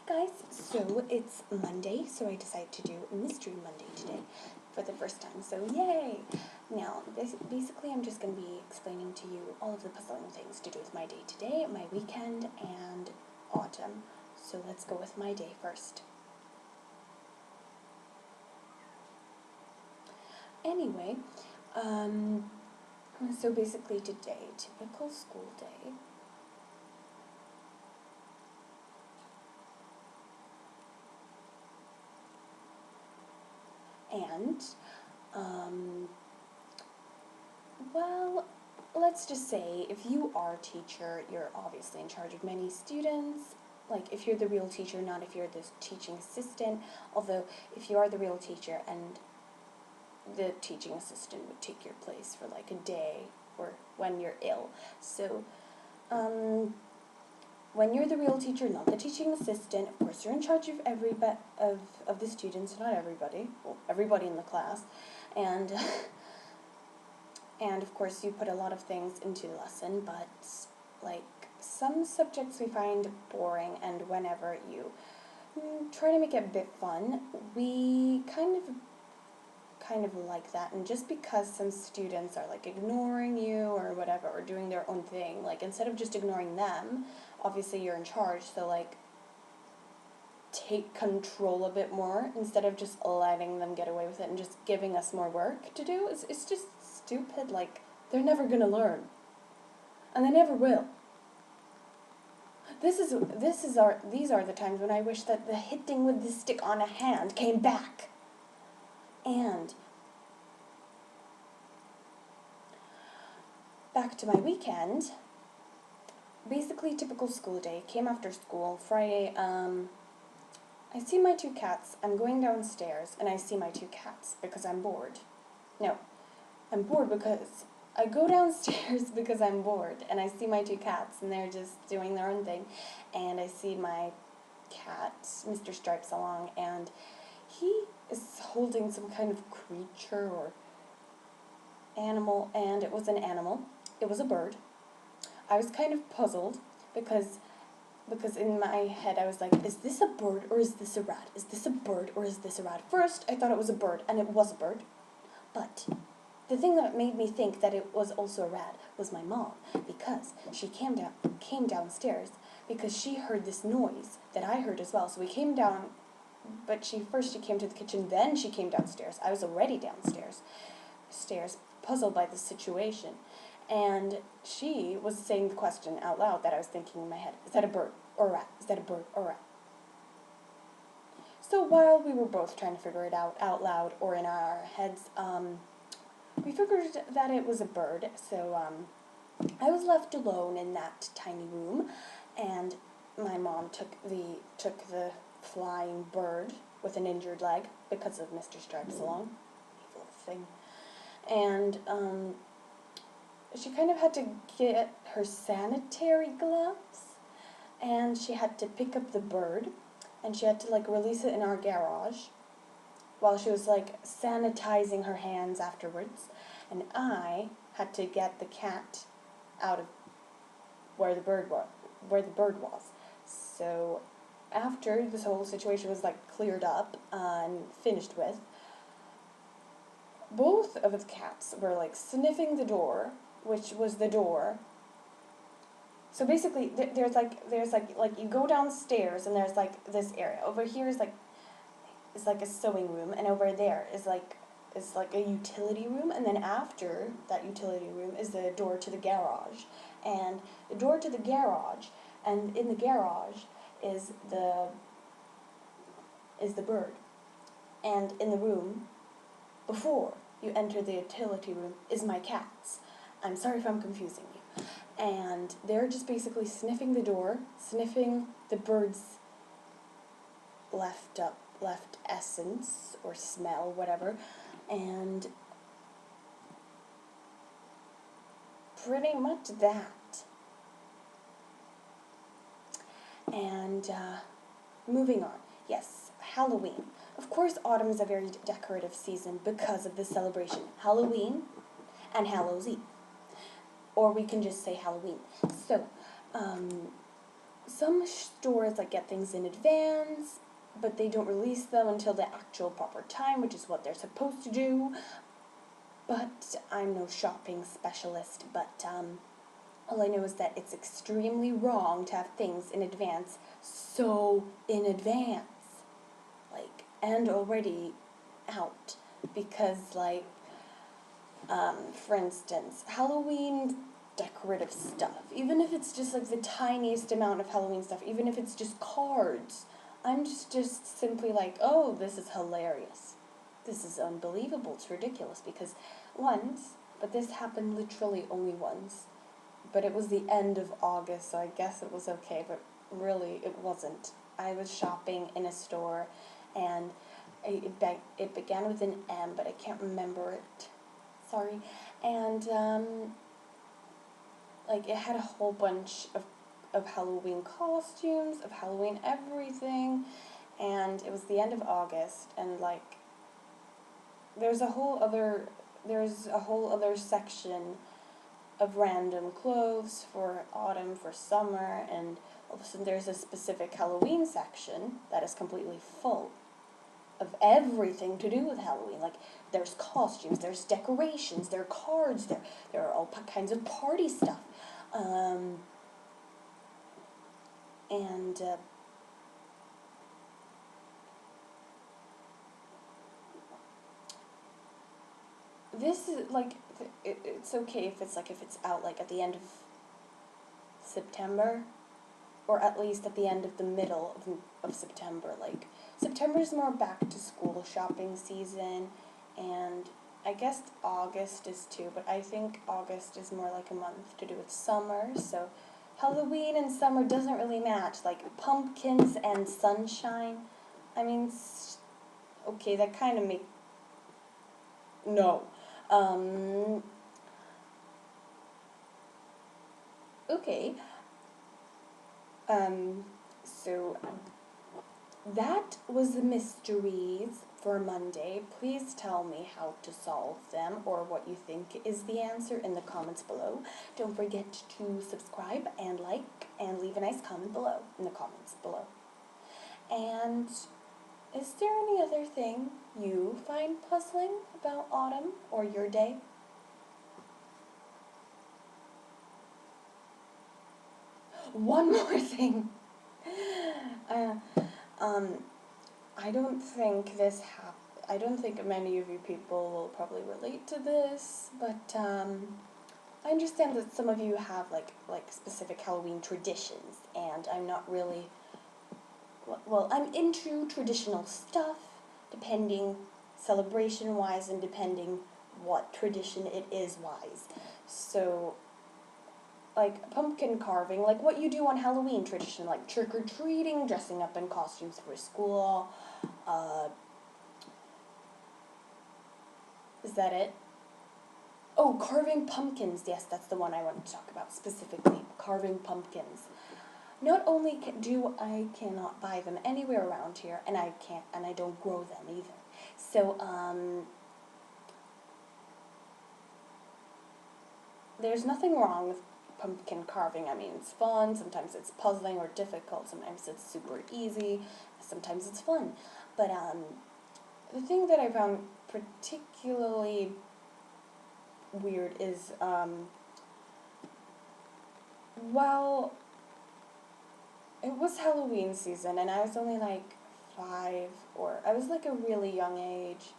Guys, so it's Monday, so I decided to do Mystery Monday today for the first time, so yay! Now, basically I'm just going to be explaining to you all of the puzzling things to do with my day today, my weekend, and autumn. So let's go with my day first. Anyway, so basically today, typical school day. And, well, let's just say if you are a teacher, you're obviously in charge of many students. Like, if you're the real teacher, not if you're the teaching assistant. Although, if you are the real teacher and the teaching assistant would take your place for like a day or when you're ill. So, when you're the real teacher, not the teaching assistant, of course you're in charge of of the students, not everybody, well, everybody in the class, and and of course you put a lot of things into the lesson, but like some subjects we find boring, and whenever you try to make it a bit fun, we kind of like that. And just because some students are like ignoring you or whatever, or doing their own thing, like instead of just ignoring them, obviously you're in charge, so like take control a bit more instead of just letting them get away with it and just giving us more work to do. It's just stupid. Like, they're never gonna learn, and they never will. These are the times when I wish that the hitting with the stick on a hand came back. And back to my weekend. Basically, typical school day. Came after school Friday. I see my two cats. I'm going downstairs and I see my two cats because I'm bored. No, I'm bored because I go downstairs because I'm bored, and I see my two cats and they're just doing their own thing, and I see my cat, Mr. Stripes, along, and he is holding some kind of creature or animal, and it was an animal. It was a bird. I was kind of puzzled because in my head I was like, is this a bird or is this a rat? Is this a bird or is this a rat? First, I thought it was a bird, and it was a bird. But the thing that made me think that it was also a rat was my mom, because she came downstairs because she heard this noise that I heard as well. So we came down, but she came to the kitchen, then she came downstairs. I was already downstairs, puzzled by the situation. And she was saying the question out loud that I was thinking in my head. Is that a bird or a rat? Is that a bird or a rat? So while we were both trying to figure it out loud or in our heads, we figured that it was a bird. So I was left alone in that tiny room, and my mom took the flying bird with an injured leg because of Mr. Stripes along. Evil thing. And she kind of had to get her sanitary gloves, and she had to pick up the bird, and she had to like release it in our garage while she was like sanitizing her hands afterwards, and I had to get the cat out of where the bird was. So after this whole situation was like cleared up and finished with, both of the cats were like sniffing the door, which was the door. So basically, there's like you go downstairs and there's like this area. Over here is like a sewing room, and over there is like a utility room, and then after that utility room is the door to the garage, and the door to the garage, and in the garage is the bird, and in the room before you enter the utility room is my cats. I'm sorry if I'm confusing you. And they're just basically sniffing the door, sniffing the bird's left essence or smell, whatever, and pretty much that. And moving on. Yes, Halloween. Of course, autumn is a very decorative season because of the celebration. Halloween and Hallows Eve. Or we can just say Halloween. So, some stores like get things in advance, but they don't release them until the actual proper time, which is what they're supposed to do. But I'm no shopping specialist, but all I know is that it's extremely wrong to have things in advance, so in advance, like, and already out, because, like, for instance, Halloween decorative stuff, even if it's just like the tiniest amount of Halloween stuff, even if it's just cards, I'm just simply like, oh, this is hilarious. This is unbelievable. It's ridiculous because once, but this happened literally only once, but it was the end of August, so I guess it was okay, but really it wasn't. I was shopping in a store, and it began with an M, but I can't remember it. Sorry. And like it had a whole bunch of Halloween costumes, of Halloween everything, and it was the end of August, and like there's a whole other section of random clothes for autumn, for summer, and all of a sudden there's a specific Halloween section that is completely full of everything to do with Halloween. Like, there's costumes, there's decorations, there are cards, there are all kinds of party stuff. And this is, like, it's okay if it's out, like, at the end of September, or at least at the end of the middle of September. Like, September is more back to school shopping season, and I guess August is too, but I think August is more like a month to do with summer, so Halloween and summer doesn't really match. Like, pumpkins and sunshine, I mean, okay, that kind of no. Okay. So that was the mysteries for Monday. Please tell me how to solve them or what you think is the answer in the comments below. Don't forget to subscribe and like and leave a nice comment below in the comments below. And is there any other thing you find puzzling about autumn or your day? One more thing. I don't think I don't think many of you people will probably relate to this, but I understand that some of you have like specific Halloween traditions, and I'm not really. Well, I'm into traditional stuff, depending celebration-wise and depending what tradition it is wise. So, like pumpkin carving, like what you do on Halloween tradition, like trick-or-treating, dressing up in costumes for school. Is that it? Oh, carving pumpkins. Yes, that's the one I want to talk about specifically. Carving pumpkins. Not only cannot buy them anywhere around here, and I don't grow them either. So, there's nothing wrong with pumpkin carving. I mean, it's fun, sometimes it's puzzling or difficult, sometimes it's super easy, sometimes it's fun. But, the thing that I found particularly weird is, well, it was Halloween season, and I was only like 5, or I was like a really young age,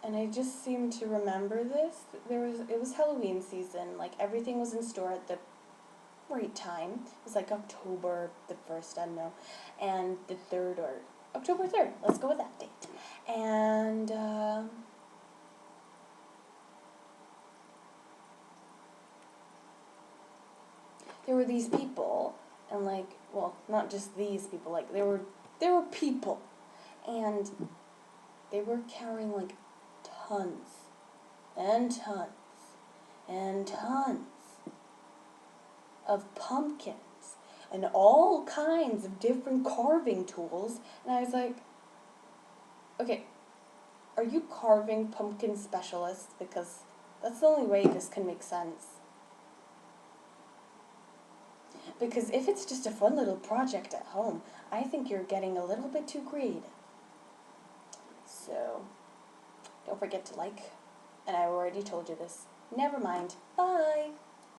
and I just seem to remember this. It was Halloween season, like everything was in store at the right time. It was like October the 1st, I don't know, and the 3rd, or October 3rd, let's go with that date. And, there were these people, and like, well, not just these people, like there were people, and they were carrying like tons and tons and tons of pumpkins and all kinds of different carving tools, and I was like, okay, are you carving pumpkin specialists? Because that's the only way this can make sense. Because if it's just a fun little project at home, I think you're getting a little bit too creative. So, don't forget to like. And I already told you this. Never mind. Bye!